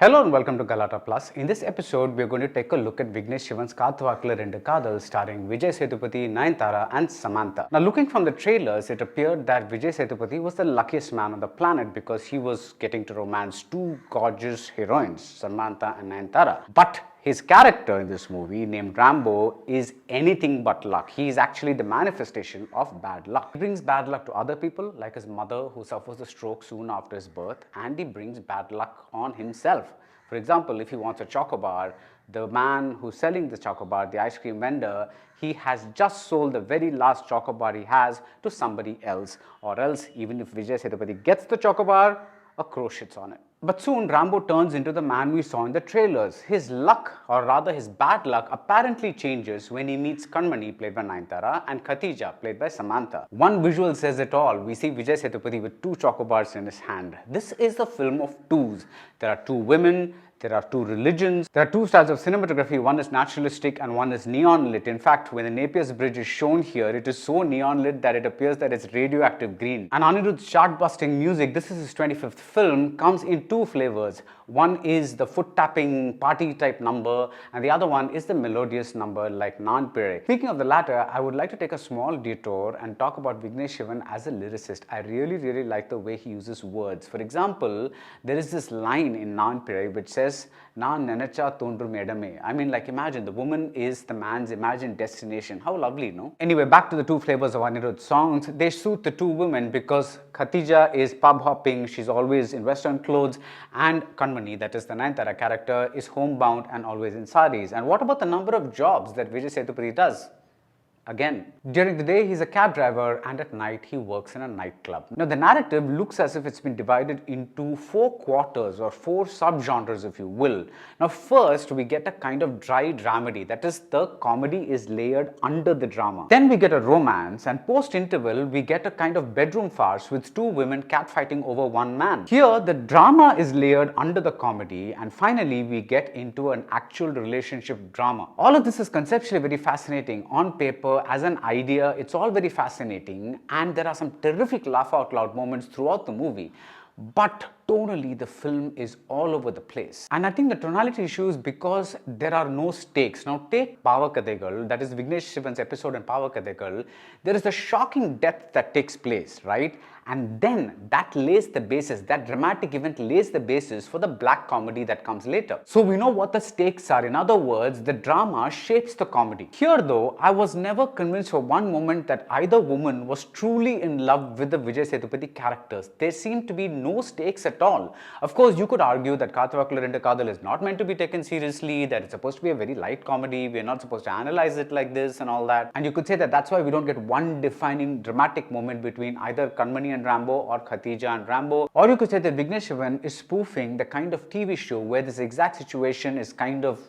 Hello and welcome to Galata Plus. In this episode, we are going to take a look at Vignesh Shivan's Kaathu Vaakula Rendu Kadhal starring Vijay Sethupathi, Nayanthara and Samantha. Now looking from the trailers, it appeared that Vijay Sethupathi was the luckiest man on the planet because he was getting to romance two gorgeous heroines, Samantha and Nayanthara. But his character in this movie, named Rambo, is anything but luck. He is actually the manifestation of bad luck. He brings bad luck to other people, like his mother who suffers a stroke soon after his birth, and he brings bad luck on himself. For example, if he wants a chocobar, the man who's selling the chocobar, the ice cream vendor, he has just sold the very last chocobar he has to somebody else. Or else, even if Vijay Sethupathi gets the chocobar, a crow shits on it. But soon Rambo turns into the man we saw in the trailers. His luck, or rather his bad luck, apparently changes when he meets Kanmani, played by Nayanthara, and Khatija, played by Samantha. One visual says it all. We see Vijay Sethupathi with two chocobars in his hand. This is a film of twos. There are two women, there are two religions, there are two styles of cinematography. One is naturalistic and one is neon lit. In fact, when the Napier's Bridge is shown here, it is so neon lit that it appears that it's radioactive green. And Anirudh's chart-busting music, this is his 25th film, comes in two flavors. One is the foot-tapping party type number and the other one is the melodious number like Naan Pire. Speaking of the latter, I would like to take a small detour and talk about Vignesh Shivan as a lyricist. I really like the way he uses words. For example, there is this line in Naan Pire which says, Naan nenacha thondrum edame. I mean, like, imagine the woman is the man's imagined destination. How lovely, no? Anyway, back to the two flavors of Anirudh's songs. They suit the two women because Khatija is pub hopping, she's always in western clothes, and Kanmani, that is the Nayanthara character, is homebound and always in saris. And what about the number of jobs that Vijay Sethupathi does? Again, during the day he's a cab driver and at night he works in a nightclub. Now the narrative looks as if it's been divided into four quarters or four subgenres, if you will. Now first we get a kind of dry dramedy, that is the comedy is layered under the drama. Then we get a romance, and post interval we get a kind of bedroom farce with two women catfighting over one man. Here the drama is layered under the comedy, and finally we get into an actual relationship drama. All of this is conceptually very fascinating. On paper, as an idea, it's all very fascinating, and there are some terrific laugh out loud moments throughout the movie. But tonally, the film is all over the place. And I think the tonality issue is because there are no stakes. Now take Paava Kathaigal, that is Vignesh Shivan's episode in Paava Kathaigal. There is the shocking death that takes place, right? And then that lays the basis, that dramatic event lays the basis for the black comedy that comes later. So we know what the stakes are. In other words, the drama shapes the comedy. Here though, I was never convinced for one moment that either woman was truly in love with the Vijay Sethupathi characters. There seemed to be no stakes at all. Of course, you could argue that Kaathu Vaakula Rendu Kadhal is not meant to be taken seriously, that it's supposed to be a very light comedy, we're not supposed to analyze it like this and all that. And you could say that that's why we don't get one defining dramatic moment between either Kanmani and Rambo or Khatija and Rambo. Or you could say that Vignesh Shivan is spoofing the kind of TV show where this exact situation is kind of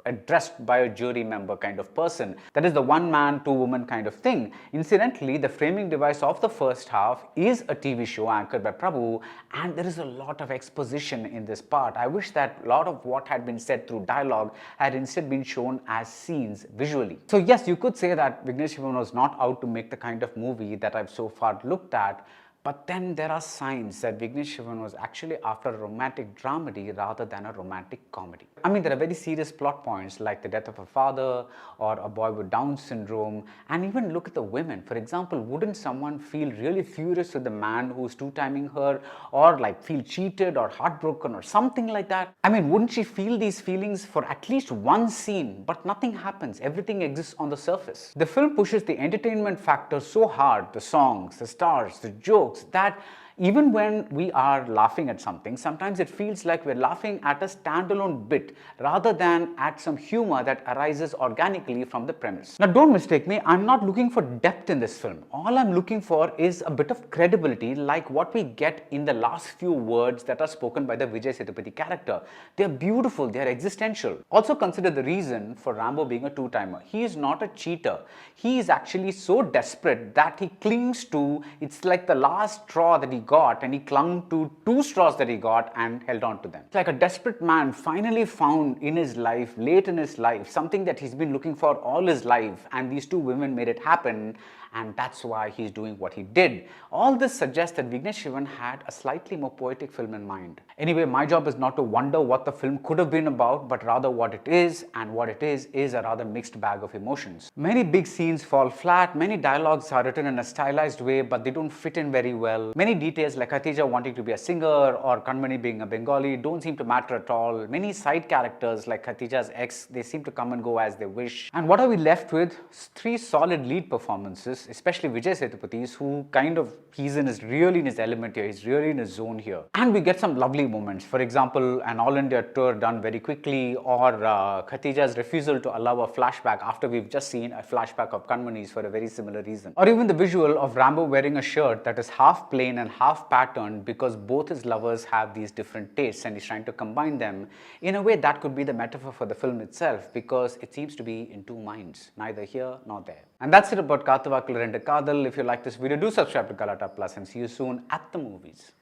addressed by a jury member kind of person. That is the one man, two woman kind of thing. Incidentally, the framing device of the first half is a TV show anchored by Prabhu, and there is a lot of exposition in this part. I wish that a lot of what had been said through dialogue had instead been shown as scenes visually. So yes, you could say that Vignesh Shivan was not out to make the kind of movie that I've so far looked at. But then there are signs that Vignesh Shivan was actually after a romantic dramedy rather than a romantic comedy. I mean, there are very serious plot points like the death of a father or a boy with Down syndrome, and even look at the women. For example, wouldn't someone feel really furious with the man who's two-timing her, or like feel cheated or heartbroken or something like that? I mean, wouldn't she feel these feelings for at least one scene? But nothing happens. Everything exists on the surface. The film pushes the entertainment factor so hard, the songs, the stars, the jokes, that even when we are laughing at something, sometimes it feels like we're laughing at a standalone bit rather than at some humor that arises organically from the premise. Now don't mistake me, I'm not looking for depth in this film. All I'm looking for is a bit of credibility like what we get in the last few words that are spoken by the Vijay Sethupathi character. They're beautiful, they're existential. Also consider the reason for Rambo being a two-timer. He is not a cheater. He is actually so desperate that he clings to, it's like the last straw that he got and he clung to 2 straws that he got and held on to them. It's like a desperate man finally found in his life, late in his life, something that he's been looking for all his life, and these 2 women made it happen, and that's why he's doing what he did. All this suggests that Vignesh Shivan had a slightly more poetic film in mind. Anyway, my job is not to wonder what the film could have been about, but rather what it is, and what it is a rather mixed bag of emotions. Many big scenes fall flat, many dialogues are written in a stylized way, but they don't fit in very well. Many details like Khatija wanting to be a singer or Kanmani being a Bengali don't seem to matter at all. Many side characters like Khatija's ex, they seem to come and go as they wish. And what are we left with? 3 solid lead performances, especially Vijay Sethupathi, who he's really in his element here, he's really in his zone here. And we get some lovely moments. For example, an All India tour done very quickly, or Khatija's refusal to allow a flashback after we've just seen a flashback of Kanmani's for a very similar reason. Or even the visual of Rambo wearing a shirt that is half plain and half patterned because both his lovers have these different tastes and he's trying to combine them. In a way, that could be the metaphor for the film itself, because it seems to be in 2 minds, neither here nor there. And that's it about Kaathu Vaakula Rendu Kadhal. If you like this video, do subscribe to Galata Plus and see you soon at the movies.